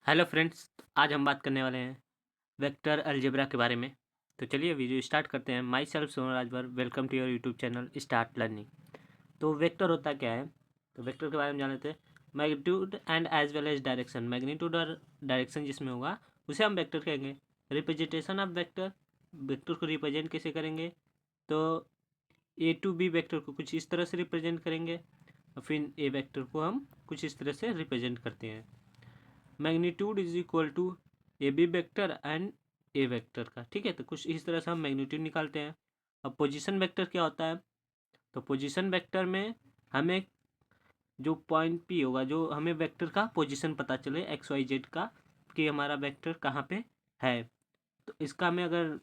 Hello friends, आज हम बात करने वाले हैं वेक्टर अलजेब्रा के बारे में। तो चलिए वीडियो स्टार्ट करते हैं। Myself Sonu Rajbhar, welcome to your YouTube channel start learning. तो वेक्टर होता क्या है? तो वेक्टर के बारे में जान लेते हैं। Magnitude and as well as direction, magnitude और डायरेक्शन जिसमें होगा उसे हम वेक्टर कहेंगे। रिप्रेजेंटेशन ऑफ वेक्टर, वेक्टर को रिप्रेजेंट कैसे करेंगे? तो ए टू बी वेक्टर को कुछ इस तरह से रिप्रेजेंट करेंगे और फिर ए वेक्टर को हम कुछ इस तरह से रिप्रेजेंट करते हैं। Magnitude is equal to A B vector and A vector का, ठीक है। तो कुछ इस तरह से हम मैग्नीट्यूड निकालते हैं। अब पोजीशन वेक्टर क्या होता है? तो पोजीशन वेक्टर में हमें जो पॉइंट पी होगा, जो हमें वेक्टर का पोजीशन पता चले एक्स वाई जेड का, कि हमारा वेक्टर कहाँ पे है। तो इसका हमें अगर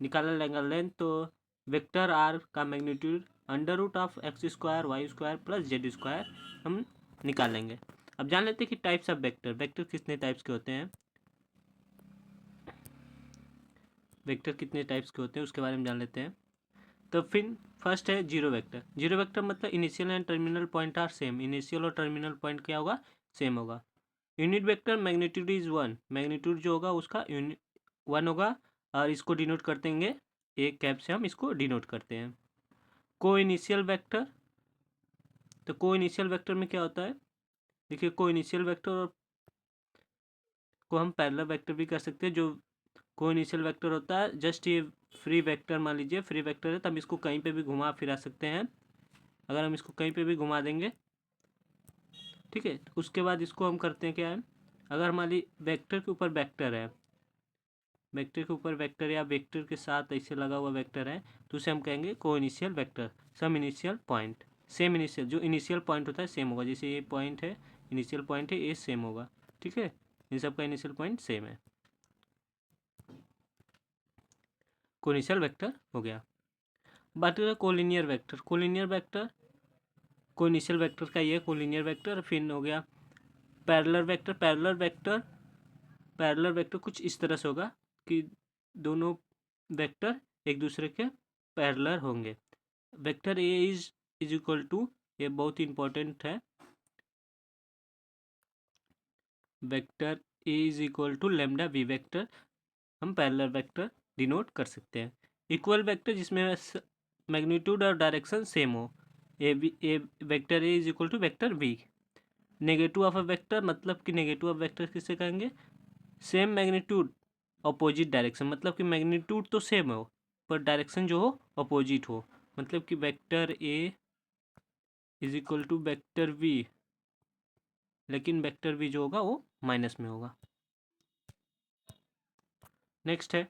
निकालना लेंगे तो वेक्टर आर का magnitude under root of X square Y square plus Z square हम निकालेंगे। अब जान लेते हैं कि टाइप्स ऑफ वेक्टर, वेक्टर कितने टाइप्स के होते हैं, वेक्टर कितने टाइप्स के होते हैं उसके बारे में जान लेते हैं। तो फिर फर्स्ट है जीरो वेक्टर। जीरो वेक्टर मतलब initial and terminal point are same, initial और टर्मिनल पॉइंट क्या होगा? सेम होगा। Unit vector magnitude is one, magnitude जो होगा उसका यूनिट वन होगा और इसको डिनोट कर देंगे एक कैप से, हम इसको डिनोट करते हैं। को इनिशियल वेक्टर, तो को इनिशियल वेक्टर में क्या होता है? देखिए, को इनिशियल वेक्टर को हम पैरेलल वेक्टर भी कर सकते हैं। जो को इनिशियल वेक्टर होता है, जस्ट ये फ्री वेक्टर मान लीजिए, फ्री वेक्टर है तो हम इसको कहीं पे भी घुमा फिरा सकते हैं। अगर हम इसको कहीं पे भी घुमा देंगे, ठीक है, तो उसके बाद इसको हम करते हैं क्या है, अगर मान ली वेक्टर के ऊपर वेक्टर है, वेक्टर के ऊपर वेक्टर या वेक्टर के साथ ऐसे लगा हुआ वेक्टर है, तो उसे हम कहेंगे को initial vector. Some initial point, same initial, जो इनिशियल पॉइंट होता है सेम होगा। जैसे ये पॉइंट है, इनिशियल पॉइंट है, ये सेम होगा, ठीक है, इन सब का इनिशियल पॉइंट सेम है। को इनिशियल वेक्टर हो गया। बात करें कोलिनियर वेक्टर, कोलिनियर वेक्टर को इनिशियल वेक्टर का ये कोलिनियर वेक्टर, फिर हो गया parallel vector. Parallel vector, parallel vector कुछ इस तरह से होगा कि दोनों वेक्टर एक दूसरे के पैरेलल होंगे। Vector A is equal to, ये बहुत इंपॉर्टेंट है, vector A is equal to lambda V vector हम पैरेलल वेक्टर डिनोट कर सकते हैं। इक्वल वेक्टर जिसमें मैग्नीट्यूड और डायरेक्शन सेम हो, a vector A is equal to vector B. Negative of a vector, मतलब कि नेगेटिव ऑफ वेक्टर किसे कहेंगे? सेम मैग्नीट्यूड अपोजिट डायरेक्शन, मतलब कि मैग्नीट्यूड तो सेम हो पर डायरेक्शन जो हो अपोजिट हो, मतलब कि vector A is equal to vector B, लेकिन वेक्टर बी जो होगा वो माइनस में होगा। नेक्स्ट है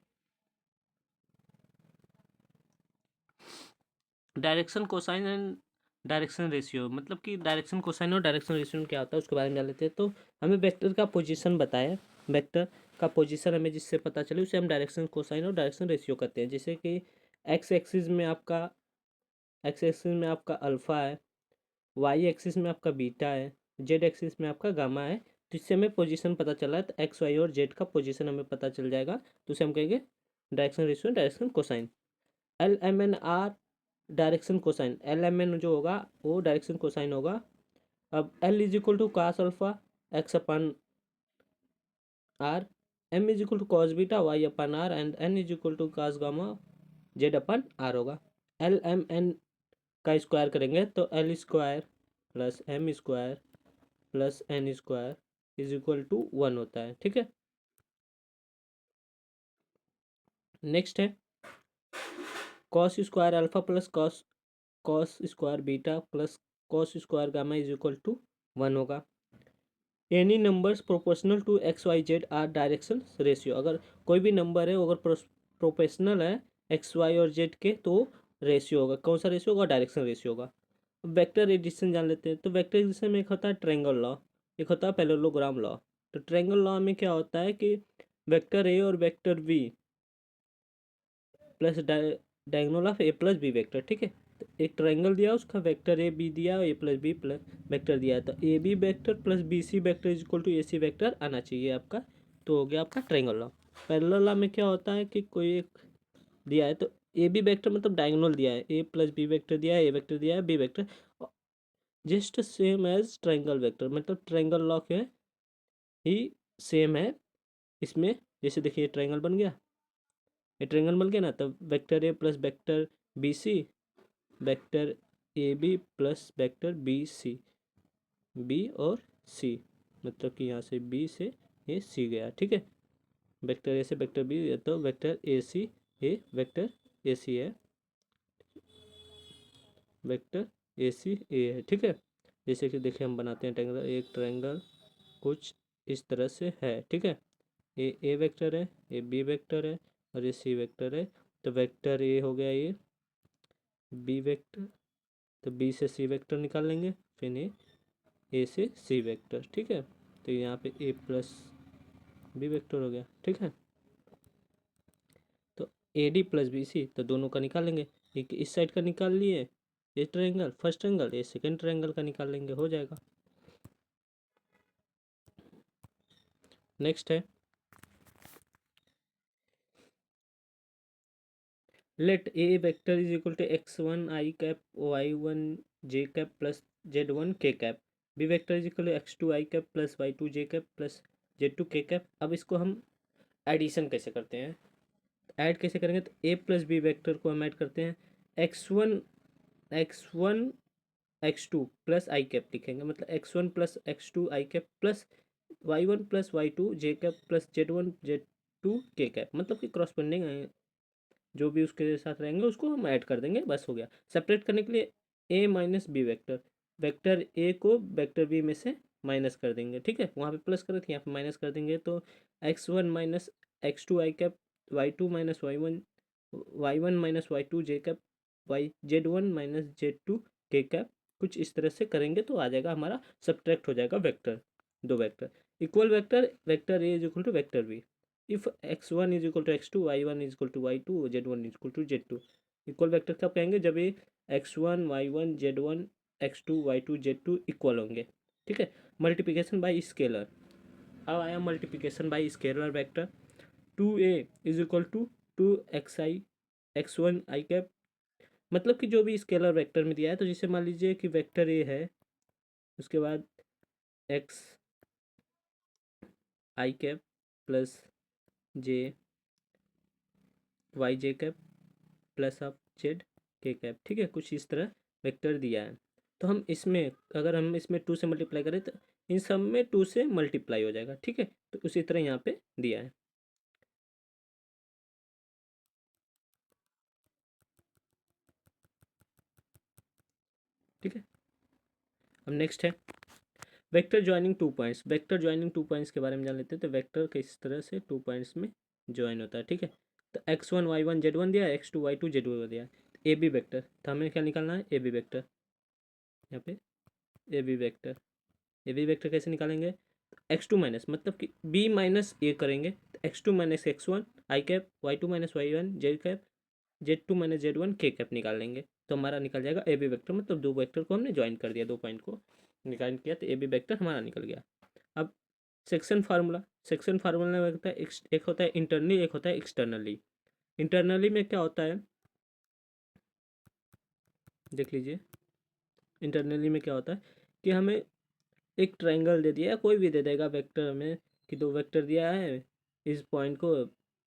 direction cosine and direction ratio, मतलब कि डायरेक्शन कोसाइन और डायरेक्शन रेशियो क्या होता है उसके बारे में जान लेते हैं। तो हमें वेक्टर का पोजीशन बताया, वेक्टर का पोजीशन हमें जिससे पता चले उसे हम डायरेक्शन कोसाइन और डायरेक्शन रेशियो कहते हैं। जैसे कि एक्स एक्सिस में आपका, एक्स एक्सिस में आपका अल्फ़ा है, वाई एक्सिस में आपका बीटा है, जेड एक्सिस में आपका गामा है। तो इससे हमें पोजीशन पता चला है, तो एक्स वाई और जेड का पोजीशन हमें पता चल जाएगा, तो उसे हम कहेंगे direction ratio, direction cosine. L M N are direction cosine, L M N जो होगा वो डायरेक्शन कोसाइन होगा। अब L is equal to cos alpha X upon R, M is equal to cos beta Y upon R and N is equal to cos gamma Z upon R होगा। L M N का square करेंगे तो L square plus M square plus N square is equal to one होता है, ठीक है। Next है cos square alpha plus cos cos square beta plus cos square gamma is equal to one होगा। Any numbers proportional to X Y Z are direction ratio, अगर कोई भी number है वो अगर प्रोपोर्शनल है एक्स वाई और जेड के तो रेशियो होगा, कौन सा रेशियो होगा? डायरेक्शन रेशियो होगा। वेक्टर एडिशन जान लेते हैं। तो वेक्टर एडिशन में एक होता है ट्रायंगल लॉ, एक होता है पैरेललोग्राम लॉ। तो ट्रायंगल लॉ में क्या होता है कि वेक्टर ए और vector B plus diagonal of A plus B vector, ठीक है। तो एक ट्रायंगल दिया, उसका वेक्टर ए बी दिया, A plus B plus vector दिया है, तो A B vector plus B C vector is equal to A C vector आना चाहिए आपका। तो हो गया आपका ट्रायंगल लॉ। पैरेलल लॉ में क्या होता है कि कोई एक दिया है, तो ए बी वेक्टर मतलब डायगोनल दिया है, ए प्लस बी वेक्टर दिया है, ए वेक्टर दिया है, B vector, just same as triangle vector, मतलब ट्रायंगल लॉ के ही सेम है इसमें। जैसे देखिए ट्रायंगल बन गया, ये ट्रायंगल बन गया ना, तब vector A plus vector B C, vector A B plus vector B C, B और सी, मतलब कि यहाँ से बी से ये सी गया, ठीक है। वेक्टर ए से वेक्टर बी है तो वेक्टर ए सी, ये वेक्टर ए सी है, वेक्टर ए सी ए है, ठीक है। जैसे कि देखिए हम बनाते हैं ट्रायंगल, एक ट्रायंगल कुछ इस तरह से है, ठीक है। ए वेक्टर है, ये बी वेक्टर है और ये सी वेक्टर है। तो वेक्टर ए हो गया ये बी वेक्टर, तो बी से सी वेक्टर निकाल लेंगे, फिर ये ए से सी वेक्टर, ठीक है। तो यहाँ पे ए प्लस बी वेक्टर हो गया, ठीक है। तो A D plus B C, तो दोनों का निकाल लेंगे, एक इस साइड का निकाल लिए ये ट्रायंगल फर्स्ट ट्रायंगल, ये सेकंड ट्रायंगल का निकाल लेंगे, हो जाएगा। नेक्स्ट है let A vector is equal to X one I cap Y one J cap plus Z one K cap, B vector is equal to X two I cap plus Y two J cap plus Z two K cap. अब इसको हम addition कैसे करते हैं, add कैसे करेंगे, तो ए plus B vector को हम ऐड करते हैं, X one X two plus I cap लिखेंगे, मतलब X one plus X two I cap plus Y one plus Y two J cap plus Z one Z two K cap, मतलब कि corresponding जो भी उसके साथ रहेंगे उसको हम ऐड कर देंगे, बस हो गया। सेपरेट करने के लिए A minus B vector, vector A को वेक्टर बी में से माइनस कर देंगे, ठीक है। वहाँ पे प्लस कर रखे, यहाँ पे माइनस कर देंगे, तो X one minus X two I cap, Y two minus Y one minus Y two J cap, Y Z one minus Z two K cap, कुछ इस तरह से करेंगे तो आ जाएगा हमारा, सब्ट्रैक्ट हो जाएगा वेक्टर, दो vector equal vector, vector A is equal to vector B, if x1 is equal to x2, y1 is equal to y2, z1 is equal to z2। Equal vector कब कहेंगे, जब ये x1 y1 z1 x2 y2 z2 equal होंगे, ठीक है। Multiplication by scalar, अब आया multiplication by scalar vector, 2a is equal to 2xi x1 I cap, मतलब कि जो भी स्केलर वेक्टर में दिया है, तो जैसे मान लीजिए कि वेक्टर ए है, उसके बाद X I cap plus J Y J cap plus of Z K cap, ठीक है, कुछ इस तरह वेक्टर दिया है। तो हम इसमें, अगर हम इसमें टू से मल्टीप्लाई करें तो इन सब में टू से मल्टीप्लाई हो जाएगा, ठीक है। तो उसी तरह यहाँ पे दिया है, ठीक है। अब नेक्स्ट है vector joining two points, vector joining two points के बारे में जान लेते हैं। तो वेक्टर किस तरह से टू पॉइंट्स में ज्वाइन होता है, ठीक है। तो X one Y one Z one दिया है, X two Y two Z one दिया है, ए बी वेक्टर, तो हमें क्या निकालना है, ए बी वेक्टर, यहाँ पे A B vector, A B vector कैसे निकालेंगे, एक्स टू माइनस, मतलब कि बी माइनस ए करेंगे, तो X two minus X one I cap, Y two minus Y one Z cap, Z two minus Z one K cap निकाल लेंगे, तो हमारा निकल जाएगा ए बी वेक्टर, मतलब दो वेक्टर को हमने ज्वाइन कर दिया, दो पॉइंट को निकाल किया, तो ए बी वेक्टर हमारा निकल गया। अब सेक्शन फार्मूला, सेक्शन फार्मूला में होता है एक होता है इंटरनली, एक होता है एक्सटर्नली। इंटरनली में क्या होता है, देख लीजिए, इंटरनली में क्या होता है कि हमें एक ट्रायंगल दे दिया है, कोई भी दे देगा वेक्टर हमें, कि दो वेक्टर दिया है, इस पॉइंट को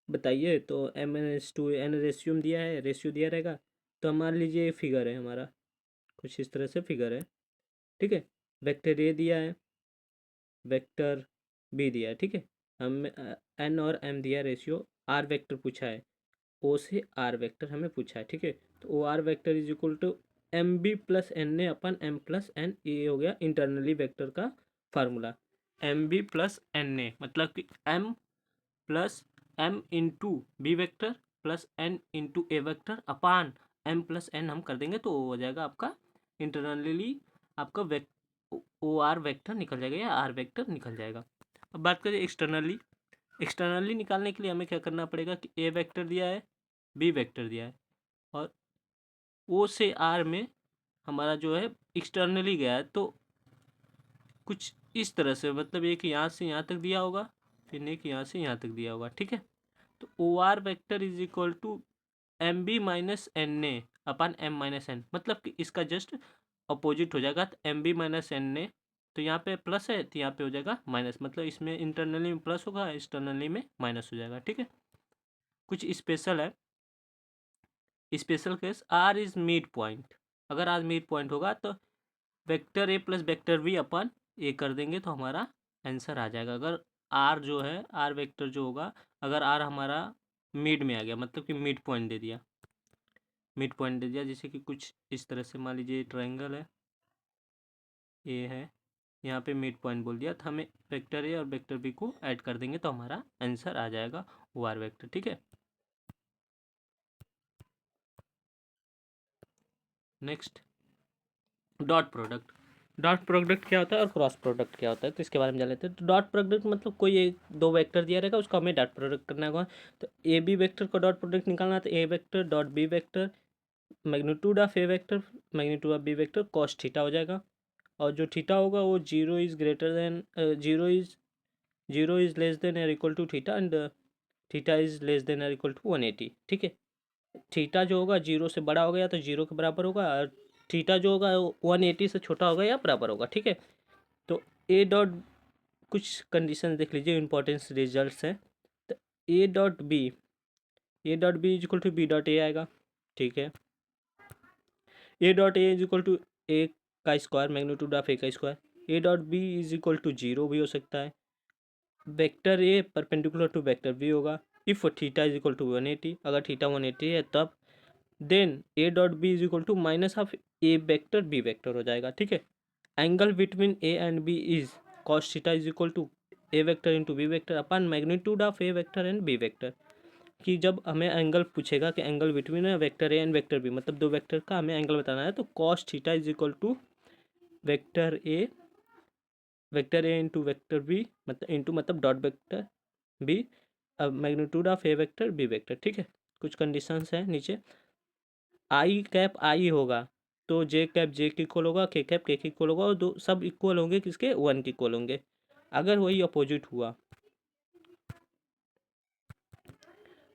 बताइए, तो M N S to N ratio दिया है, रेशियो दिया रहेगा। तो मान लीजिए ये फिगर है हमारा, कुछ इस तरह से फिगर है, ठीक है। वेक्टर ए दिया है, वेक्टर बी दिया है, ठीक है। हम एन और एम दिया, रेशियो आर वेक्टर पूछा है, ओ से आर वेक्टर हमें पूछा है, ठीक है। तो O R vector is equal to M B plus N A upon M plus N, ये हो गया इंटरनली वेक्टर का formula, M B plus N A, मतलब कि M plus M into B vector plus N into A vector upon M plus N हम कर देंगे, तो हो जाएगा आपका इंटरनली आपका ओ आर वेक्टर निकल जाएगा या आर वेक्टर निकल जाएगा। अब बात करें एक्सटर्नली, एक्सटर्नली निकालने के लिए हमें क्या करना पड़ेगा कि ए वेक्टर दिया है, बी वेक्टर दिया है, और ओ से आर में हमारा जो है एक्सटर्नली गया है, तो कुछ इस तरह से, मतलब एक यहाँ से यहाँ तक दिया होगा, फिर एक यहाँ से यहाँ तक दिया होगा, ठीक है। तो O R vector is equal to M B minus N A upon M minus N, मतलब कि इसका जस्ट अपोजिट हो जाएगा, तो M B minus N A तो यहाँ पे प्लस है तो यहाँ पे हो जाएगा माइनस, मतलब इसमें इंटरनली में प्लस होगा, एक्सटर्नली में माइनस हो जाएगा। ठीक है, कुछ स्पेशल है, special case R is mid point. अगर आर मिड पॉइंट होगा तो vector A plus vector B upon A कर देंगे तो हमारा आंसर आ जाएगा। अगर आर जो है, आर वेक्टर जो होगा, अगर आर हमारा मिड में आ गया, मतलब कि मिड पॉइंट दे दिया, मिड पॉइंट दे दिया, जैसे कि कुछ इस तरह से मान लीजिए ट्रायंगल है, ए है, यहाँ पे मिड पॉइंट बोल दिया, तो हमें वेक्टर ए और वेक्टर बी को ऐड कर देंगे तो हमारा आंसर आ जाएगा वो आर वेक्टर। ठीक है, next dot product. Dot product क्या होता है और क्रॉस प्रोडक्ट क्या होता है, तो इसके बारे में जान लेते हैं। तो डॉट प्रोडक्ट मतलब कोई एक दो वेक्टर दिया रहेगा, उसको हमें डॉट प्रोडक्ट करना होगा। तो ए बी वेक्टर को डॉट प्रोडक्ट निकालना है, तो A vector dot B vector magnitude of A vector magnitude of B vector cos theta हो जाएगा। और जो थीटा होगा वो zero is greater than zero is less than और equal to theta, and theta is less than और equal to 180। ठीक है, थीटा जो होगा जीरो से बड़ा होगा या तो जीरो के बराबर होगा, और थीटा जो होगा 180 से छोटा होगा या बराबर होगा। ठीक है, तो ए डॉट, कुछ कंडीशन देख लीजिए, इंपॉर्टेंस रिजल्ट्स हैं। तो A dot B is equal to B dot A आएगा। ठीक है, A dot A is equal to A का स्क्वायर मैग्नीट्यूड ऑफ ए का square. A dot B is equal to zero भी हो सकता है। Vector A perpendicular to vector B होगा if theta is equal to 180। अगर थीटा 180 है तब then A dot B is equal to minus of A vector B vector हो जाएगा। ठीक है, angle between A and B is cos theta is equal to A vector into B vector upon magnitude of A vector and B vector. कि जब हमें angle पूछेगा कि angle between vector A and vector B, मतलब दो vector का हमें angle बताना है, तो cos theta is equal to vector A into vector B, मतलब इंटू मतलब dot vector B magnitude of A vector B vector. ठीक है, कुछ कंडीशंस हैं नीचे। आई कैप आई होगा तो जे कैप जे के इक्वल होगा, के कैप के इक्वल होगा, और दो सब इक्वल होंगे किसके, वन के इक्वल होंगे। अगर वही अपोजिट हुआ,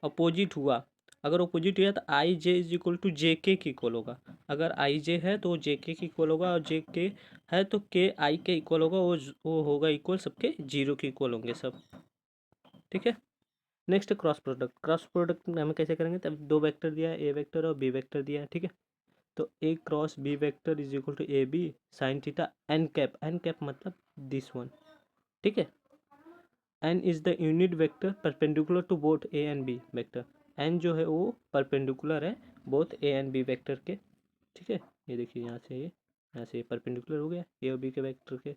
अगर अपोजिट हुआ तो आई जे इज इक्वल टू जे के इक्वल होगा। अगर आई जे है तो जे के इक्वल होगा, और जे के है तो के आई के इक्वल होगा, वो होगा इक्वल, सबके जीरो के इक्वल होंगे सब। ठीक है, next cross product. Cross product में हमें कैसे करेंगे, तब दो वेक्टर दिया है, ए वेक्टर और बी वेक्टर दिया है। ठीक है, तो A cross B vector is equal to A B sine theta N cap मतलब दिस वन। ठीक है, N is the unit vector perpendicular to both A and B vector. N जो है वो परपेंडिकुलर है both A and B vector के। ठीक है, ये देखिए यहाँ से परपेंडिकुलर हो गया ए और बी के वेक्टर के।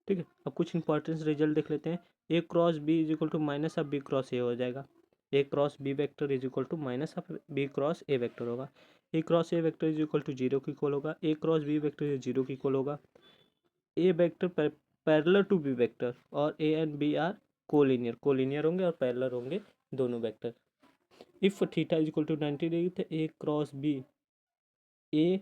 ठीक है, अब कुछ इंपॉर्टेंस रिजल्ट देख लेते हैं। A cross B is equal to minus of B cross A हो जाएगा। A cross B vector is equal to minus of B cross A vector होगा। A cross A vector is equal to zero की equal होगा। A cross B vector zero की equal होगा। A vector parallel to B vector, और A and B are collinear होंगे और parallel होंगे दोनों vector. If theta is equal to 90 degree तो A cross B A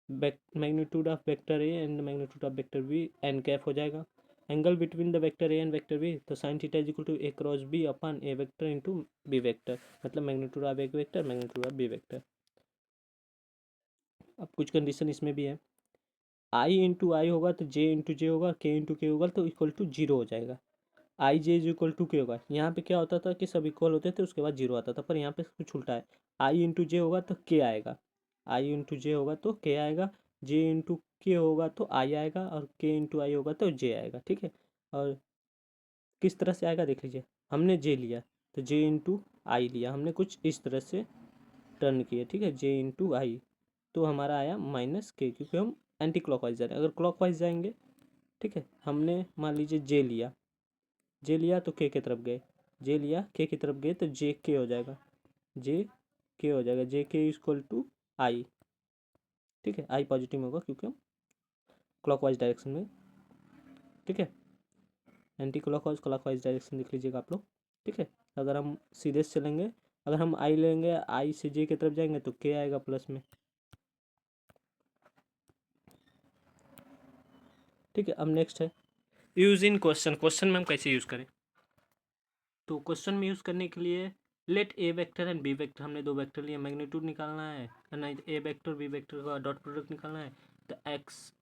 magnitude of vector A and magnitude of vector B N cap हो जाएगा। Angle between the vector A and vector B, तो sine theta is equal to A cross B upon A vector into B vector, मतलब magnitude of एक vector magnitude of B vector. अब कुछ condition इसमें भी है। आई इंटू आई होगा तो जे इंटू जे होगा, के इंटू के होगा तो इक्वल टू जीरो हो जाएगा। आई जे इज इक्वल टू के होगा, यहाँ पे क्या होता था कि सब इक्वल होते थे उसके बाद जीरो आता था, पर यहाँ पे कुछ उल्टा है। आई इंटू जे होगा तो के आएगा, आई इंटू जे होगा तो के आएगा, जे इंटू के होगा तो आई आएगा, और के इंटू आई होगा तो जे आएगा। ठीक है, और किस तरह से आएगा देख लीजिए, हमने जे लिया तो जे इंटू आई लिया, हमने कुछ इस तरह से टर्न किया। ठीक है, जे इंटू आई तो हमारा आया माइनस के, क्योंकि हम एंटी क्लॉकवाइज जा रहे हैं। अगर क्लॉकवाइज जाएंगे, ठीक है, हमने मान लीजिए जे लिया तो के की तरफ गए, जे लिया के की तरफ गए तो जे के हो जाएगा, जे के हो जाएगा, जे के इक्वल टू आई। ठीक है, आई पॉजिटिव होगा क्योंकि हम क्लॉकवाइज डायरेक्शन में। ठीक है, एंटी क्लॉकवाइज डायरेक्शन लिख लीजिएगा आप लोग। ठीक है, अगर हम सीधे से चलेंगे, अगर हम आई लेंगे, आई से जे की तरफ जाएंगे तो के आएगा प्लस में। ठीक है, अब नेक्स्ट है यूज इन क्वेश्चन में हम कैसे यूज़ करें। तो क्वेश्चन में यूज़ करने के लिए let A vector and B vector, हमने दो वेक्टर लिए, मैग्नीट्यूड निकालना है, नहीं ए वेक्टर बी वेक्टर का डॉट प्रोडक्ट निकालना है। तो X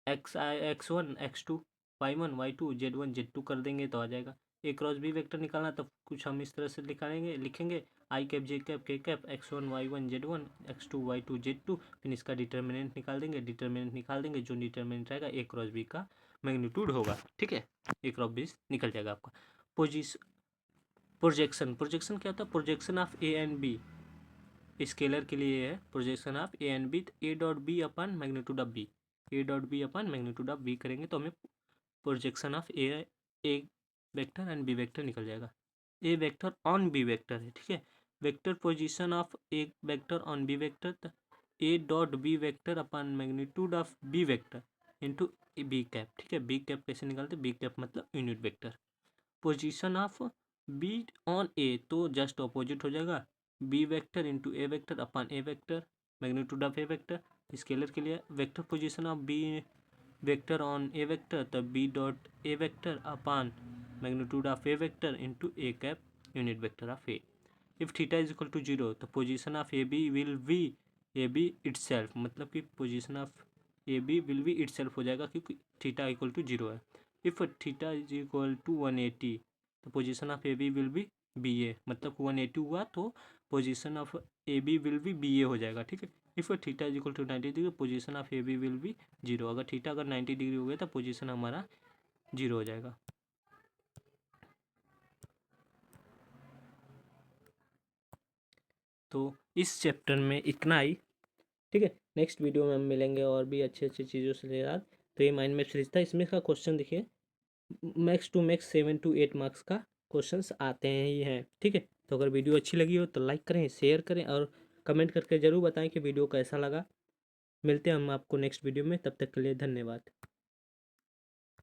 X one X two y1 y2 z1 z2 कर देंगे तो आ जाएगा। ए क्रॉस बी वेक्टर निकालना तो कुछ हम इस तरह से लिखेंगे आई कैप जे कैप के cap x1 y1 z1 x2 y2 z2, फिर इसका डिटर्मिनेंट निकाल देंगे। जो डिटर्मिनेंट रहेगा ए क्रॉस बी का मैग्नीट्यूड होगा। ठीक है, ए क्रॉस बी निकल जाएगा आपका। प्रोजेक्शन क्या होता है? Projection of A and B, scalar के लिए है projection of A and B. A dot B upon magnitude of B, A dot B upon magnitude of B करेंगे तो हमें projection of A vector and B vector निकल जाएगा। A vector on B vector है, ठीक है। Vector position of A vector on B vector, A dot B vector upon magnitude of B vector into B cap, ठीक है। B cap कैसे निकालते हैं? बी कैप मतलब unit vector. Position of B on A तो just opposite हो जाएगा, B vector into A vector upon A vector magnitude of A vector. Scalar के लिए vector position of B vector on A vector तब B dot A vector upon magnitude of A vector into A cap unit vector of A. If theta is equal to 0 तो position of A B will be A B itself, मतलब कि position of A B will be itself हो जाएगा क्योंकि theta equal to 0 है। If theta is equal to 180 तो position of A B will be B A, मतलब 180 हुआ तो position of A B will be B A हो जाएगा, ठीक है। If theta is equal to 90 degree position of A B will B 0। अगर theta अगर 90 डिग्री हो गया तो पोजीशन हमारा 0 हो जाएगा। तो इस चैप्टर में इतना ही, ठीक है। नेक्स्ट वीडियो में हम मिलेंगे और भी अच्छे चीज़ों से लेकर। तो ये माइंड मैप सीरीज था, इसमें का क्वेश्चन देखिए max to max 7 to 8 marks का क्वेश्चंस आते हैं ही हैं, ठीक है। तो अगर वीडियो अच्छी लगी हो तो लाइक करें, शेयर करें और कमेंट करके ज़रूर बताएं कि वीडियो कैसा लगा। मिलते हैं हम आपको नेक्स्ट वीडियो में, तब तक के लिए धन्यवाद।